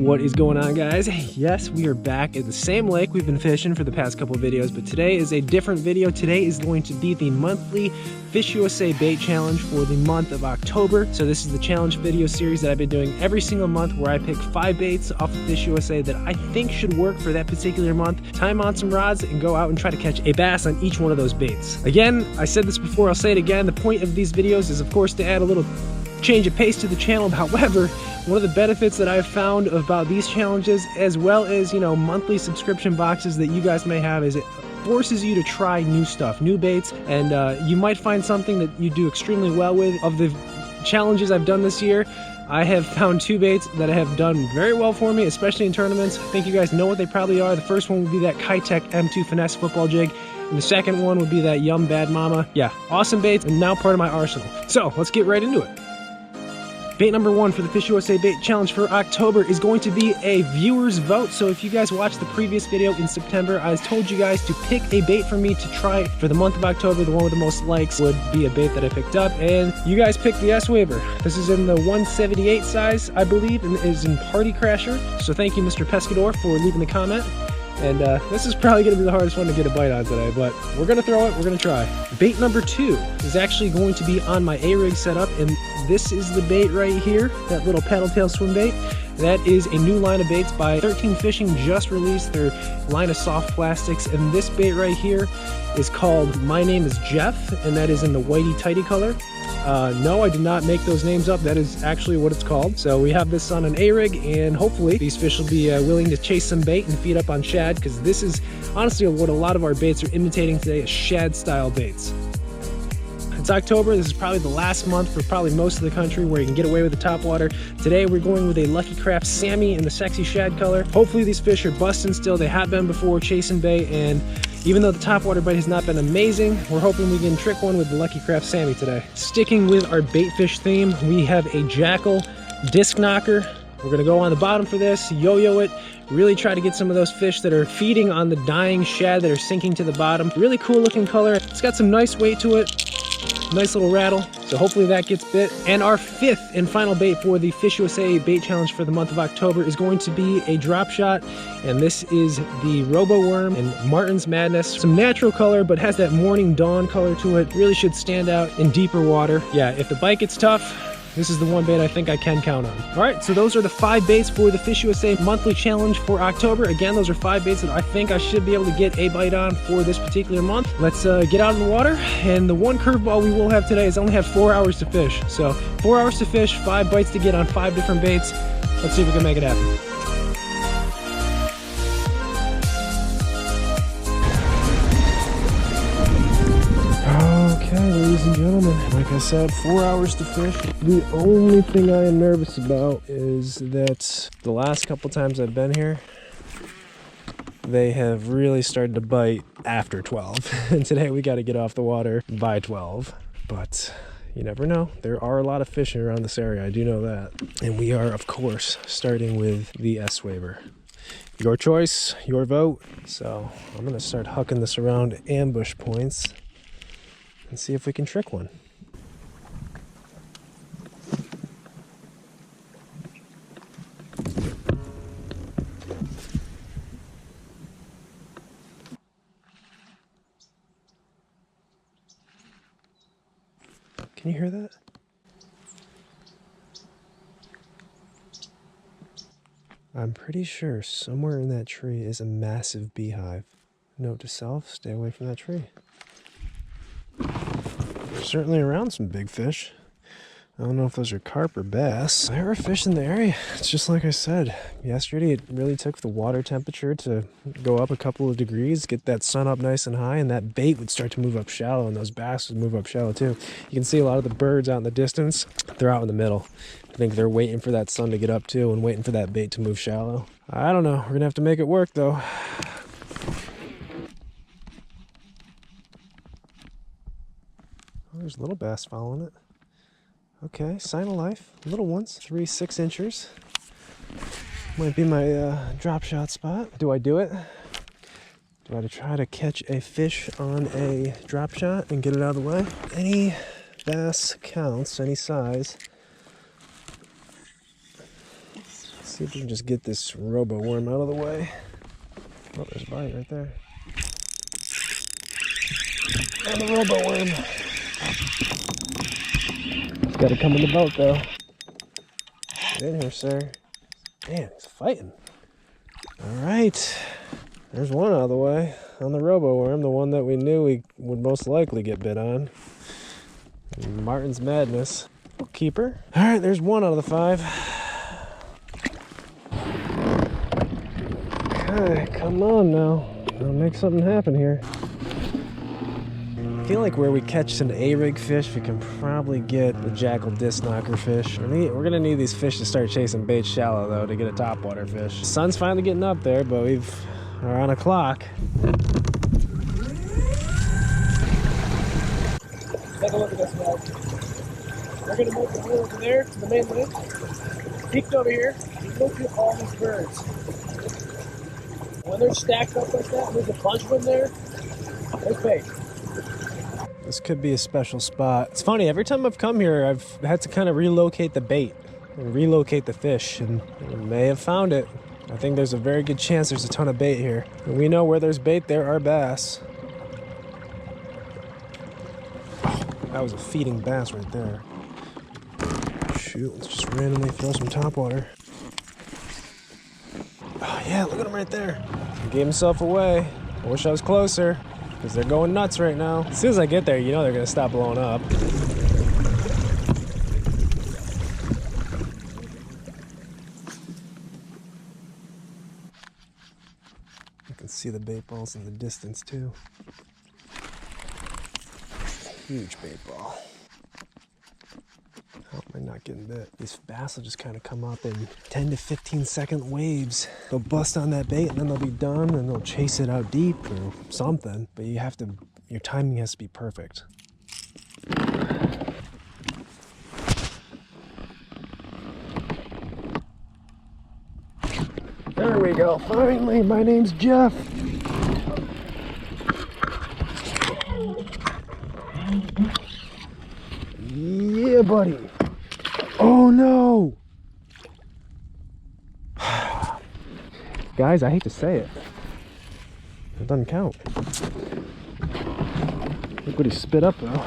What is going on, guys? Yes, we are back at the same lake we've been fishing for the past couple of videos, but today is a different video. Today is going to be the monthly FishUSA Bait Challenge for the month of October. So this is the challenge video series that I've been doing every single month, where I pick 5 baits off of FishUSA that I think should work for that particular month, time on some rods, and go out and try to catch a bass on each one of those baits. Again, I said this before, I'll say it again, the point of these videos is of course to add a little change of pace to the channel. However, one of the benefits that I've found about these challenges, as well as, you know, monthly subscription boxes that you guys may have, is it forces you to try new stuff, new baits, and you might find something that you do extremely well with. Of the challenges I've done this year, I have found 2 baits that have done very well for me, especially in tournaments. I think you guys know what they probably are. The first one would be that KAYAK M2 Finesse football jig, and the second one would be that Yum Bad Mama. Yeah, awesome baits, and now part of my arsenal. So let's get right into it. Bait number 1 for the FishUSA Bait Challenge for October is going to be a viewer's vote. So if you guys watched the previous video in September, I told you guys to pick a bait for me to try for the month of October. The one with the most likes would be a bait that I picked up, and you guys picked the S-Waver. This is in the 178 size, I believe, and is in Party Crasher. So thank you, Mr. Pescador, for leaving the comment. And this is probably going to be the hardest one to get a bite on today, but we're going to throw it, we're going to try. Bait number 2 is actually going to be on my A-rig setup, and this is the bait right here, that little paddle tail swim bait. That is a new line of baits by 13 Fishing, just released their line of soft plastics, and this bait right here is called My Name is Jeff, and that is in the whitey tighty color. No, I did not make those names up. That is actually what it's called. So we have this on an A-rig, and hopefully these fish will be willing to chase some bait and feed up on shad, because this is honestly what a lot of our baits are imitating today, is shad style baits. It's October. This is probably the last month for probably most of the country where you can get away with the topwater. Today we're going with a Lucky Craft Sammy in the sexy shad color. Hopefully these fish are busting still. They have been before chasing bait, and even though the topwater bite has not been amazing, we're hoping we can trick one with the Lucky Craft Sammy today. Sticking with our bait fish theme, we have a JACKALL disc knocker. We're gonna go on the bottom for this, yo-yo it, really try to get some of those fish that are feeding on the dying shad that are sinking to the bottom. Really cool looking color. It's got some nice weight to it. Nice little rattle, so hopefully that gets bit. And our 5th and final bait for the FishUSA Bait Challenge for the month of October is going to be a drop shot, and this is the ROBOWORM in Martens Madness. Some natural color, but has that morning dawn color to it. Really should stand out in deeper water. Yeah, if the bite gets tough, this is the one bait I think I can count on. All right, so those are the 5 baits for the FishUSA monthly challenge for October. Again, those are 5 baits that I think I should be able to get a bite on for this particular month. Let's get out in the water. And the one curveball we will have today is I only have 4 hours to fish. So 4 hours to fish, 5 bites to get on 5 different baits. Let's see if we can make it happen. Okay, ladies and gentlemen, like I said, 4 hours to fish. The only thing I am nervous about is that the last couple times I've been here, they have really started to bite after 12. And today we got to get off the water by 12. But you never know. There are a lot of fish around this area, I do know that. And we are, of course, starting with the S-Waver. Your choice, your vote. So I'm going to start hucking this around ambush points and see if we can trick one. Can you hear that? I'm pretty sure somewhere in that tree is a massive beehive. Note to self, stay away from that tree. They're certainly around some big fish. I don't know if those are carp or bass. There are fish in the area. It's just like I said. Yesterday it really took the water temperature to go up a couple of degrees, get that sun up nice and high, and that bait would start to move up shallow, and those bass would move up shallow too. You can see a lot of the birds out in the distance. They're out in the middle. I think they're waiting for that sun to get up too and waiting for that bait to move shallow. I don't know. We're gonna have to make it work though. Oh, there's little bass following it. Okay, sign of life. Little ones, 3 6-inchers. Might be my drop shot spot. Do I do it? Do I try to catch a fish on a drop shot and get it out of the way? Any bass counts, any size. See if we can just get this ROBOWORM out of the way. Oh, there's a bite right there. And the ROBOWORM. He's got to come in the boat though. Get in here, sir. Man, he's fighting. All right. There's one out of the way on the ROBOWORM, the one that we knew we would most likely get bit on. Martin's Madness. We'll keep her. All right, there's one out of the 5. Okay, come on now. I'll make something happen here. I feel like where we catch an A-rig fish, we can probably get the JACKALL disc knocker fish. We're gonna need these fish to start chasing bait shallow though to get a topwater fish. The sun's finally getting up there, but we're on a clock. Take a look at this guy. We're gonna make the way over there to the main lake. Peeked over here. Look at all these birds. When they're stacked up like that, there's a bunch of them there. There's bait. This could be a special spot. It's funny, every time I've come here, I've had to kind of relocate the bait and relocate the fish, and we may have found it. I think there's a very good chance there's a ton of bait here. And we know where there's bait, there are bass. Oh, that was a feeding bass right there. Shoot, let's just randomly throw some topwater. Oh yeah, look at him right there. He gave himself away. I wish I was closer, because they're going nuts right now. As soon as I get there, you know they're gonna stop blowing up. You can see the bait balls in the distance too. Huge bait ball. How am I not getting bit? These bass will just kind of come up in 10 to 15 second waves. They'll bust on that bait and then they'll be done and they'll chase it out deep or something. But you have to, your timing has to be perfect. There we go, finally, my name's Jeff. Yeah, buddy. Oh no! Guys, I hate to say it. It doesn't count. Look what he spit up though.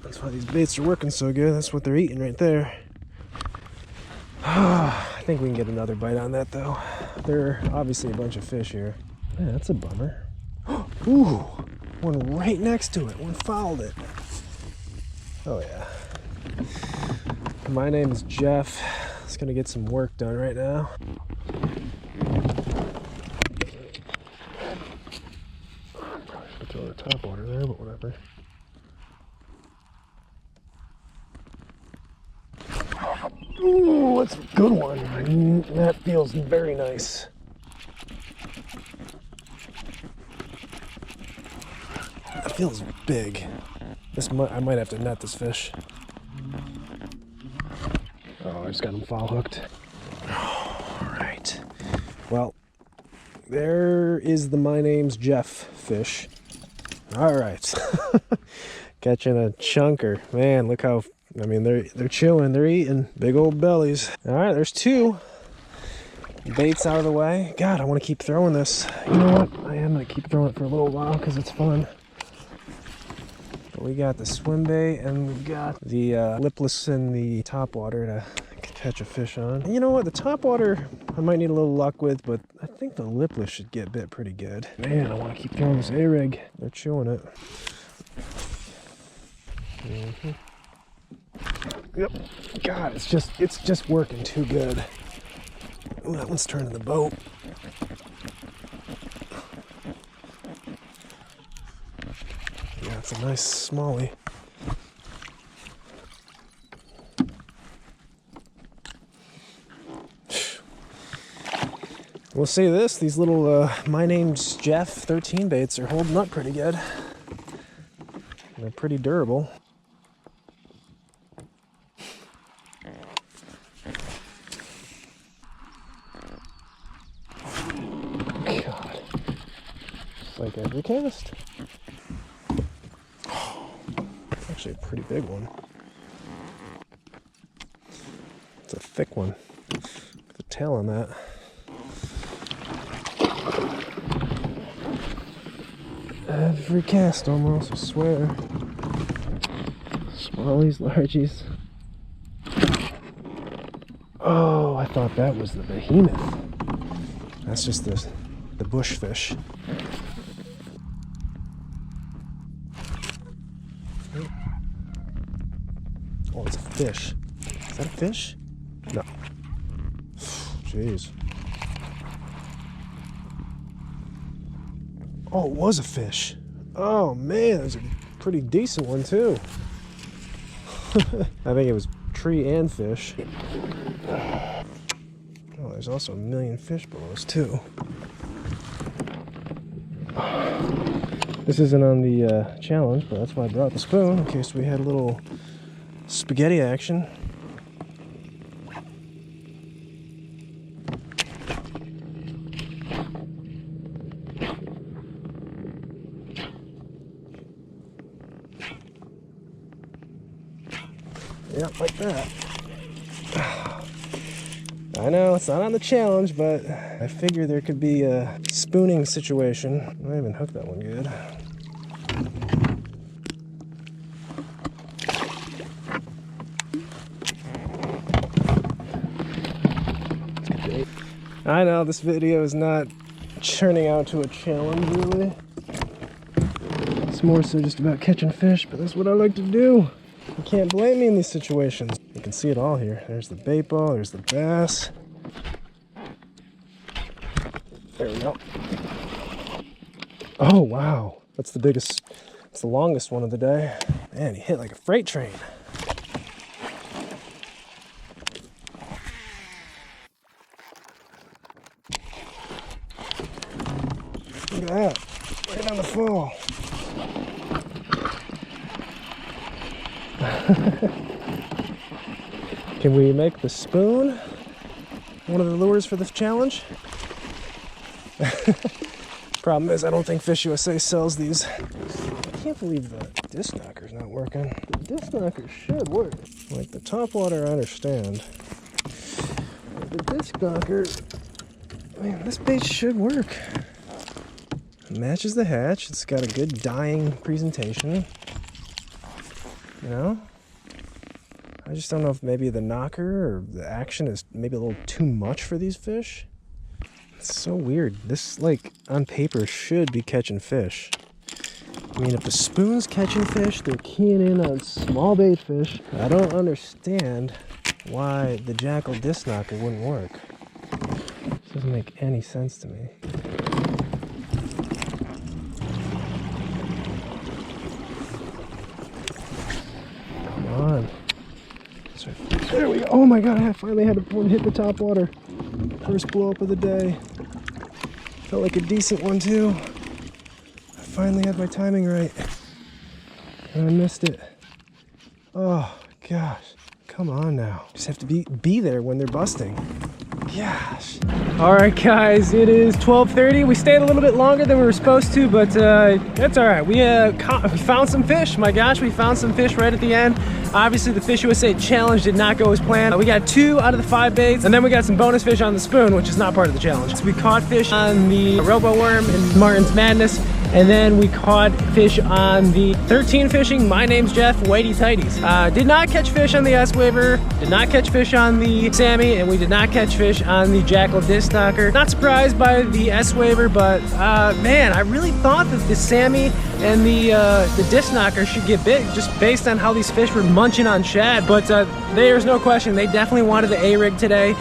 That's why these baits are working so good. That's what they're eating right there. I think we can get another bite on that though. There are obviously a bunch of fish here. Man, that's a bummer. Ooh, one right next to it. One fouled it. Oh yeah. My name is Jeff. Just gonna get some work done right now. Probably should throw the top water there, but whatever. Ooh, that's a good one. That feels very nice. That feels big. I might have to net this fish. Oh, I just got him foul hooked. All right. Well, there is the My Name's Jeff fish. All right. Catching a chunker. Man, look how, I mean, they're chewing, they're eating big old bellies. All right, there's 2 baits out of the way. God, I want to keep throwing this. You know what? I am going to keep throwing it for a little while because it's fun. We got the swim bait and we've got the lipless in the topwater to catch a fish on. And you know what? The topwater I might need a little luck with, but I think the lipless should get bit pretty good. Man, I want to keep throwing this A-rig. They're chewing it. Yep. God, it's just working too good. Ooh, that one's turning the boat. Yeah, it's a nice smallie. We'll say this, these little My Name's Jeff 13 baits are holding up pretty good. They're pretty durable. God, just like every cast. Actually a pretty big one. It's a thick one. The tail on that. Every cast almost, I swear. Smallies, largies. Oh, I thought that was the behemoth. That's just the bush fish. Oh, it's a fish. Is that a fish? No. Jeez. Oh, it was a fish. Oh man, it was a pretty decent one too. I think it was tree and fish. Oh, there's also a million fish below us too. This isn't on the challenge, but that's why I brought the spoon, in case we had a little spaghetti action. Yeah, like that. I know it's not on the challenge, but I figure there could be a spooning situation. I haven't hooked that one good. I know this video is not churning out to a challenge really. It's more so just about catching fish, but that's what I like to do. You can't blame me in these situations. You can see it all here. There's the bait ball, there's the bass. There we go. Oh wow, that's the biggest, it's the longest one of the day. Man, he hit like a freight train. Look at that, right on the fall. Can we make the spoon one of the lures for this challenge? Problem is, I don't think FishUSA sells these. I can't believe the disc knocker's not working. The disc knocker should work. Like the top water, I understand. But the disc knocker, man, this bait should work. It matches the hatch. It's got a good dyeing presentation. You know? I just don't know if maybe the knocker or the action is maybe a little too much for these fish. It's so weird. This, like, on paper should be catching fish. I mean, if the spoon's catching fish, they're keying in on small bait fish. I don't understand why the JACKALL disc knocker wouldn't work. This doesn't make any sense to me. Come on. There we go. Oh my god, I finally had one hit the top water. First blow up of the day. Felt like a decent one too. I finally had my timing right. And I missed it. Oh gosh. Come on now. Just have to be there when they're busting. Gosh. Alright guys, it is 12:30. We stayed a little bit longer than we were supposed to, but that's alright. We found some fish. My gosh, we found some fish right at the end. Obviously the FishUSA challenge did not go as planned. We got 2 out of the 5 baits, and then we got some bonus fish on the spoon, which is not part of the challenge. So we caught fish on the ROBOWORM and Marten's Madness, and then we caught fish on the 13 fishing My Name's Jeff Whitey Tighties. Did not catch fish on the S-Waver, did not catch fish on the Sammy, and we did not catch fish on the JACKALL disc knocker. Not surprised by the S-Waver, but man, I really thought that the Sammy and the disc knocker should get big just based on how these fish were munching on shad, but there's no question they definitely wanted the A-rig today.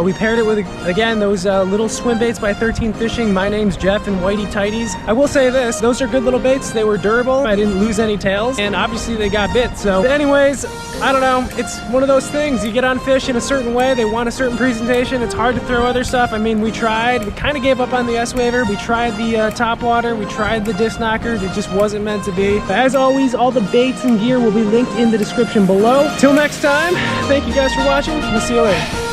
We paired it with, again, those little swim baits by 13 Fishing, My Name's Jeff and Whitey Tighties. I will say this, those are good little baits. They were durable. I didn't lose any tails, and obviously they got bit. So anyways, I don't know. It's one of those things. You get on fish in a certain way. They want a certain presentation. It's hard to throw other stuff. I mean, we tried. We kind of gave up on the S-Waver. We tried the top water. We tried the disc knockers. It just wasn't meant to be. But as always, all the baits and gear will be linked in the description below. Till next time, thank you guys for watching. We'll see you later.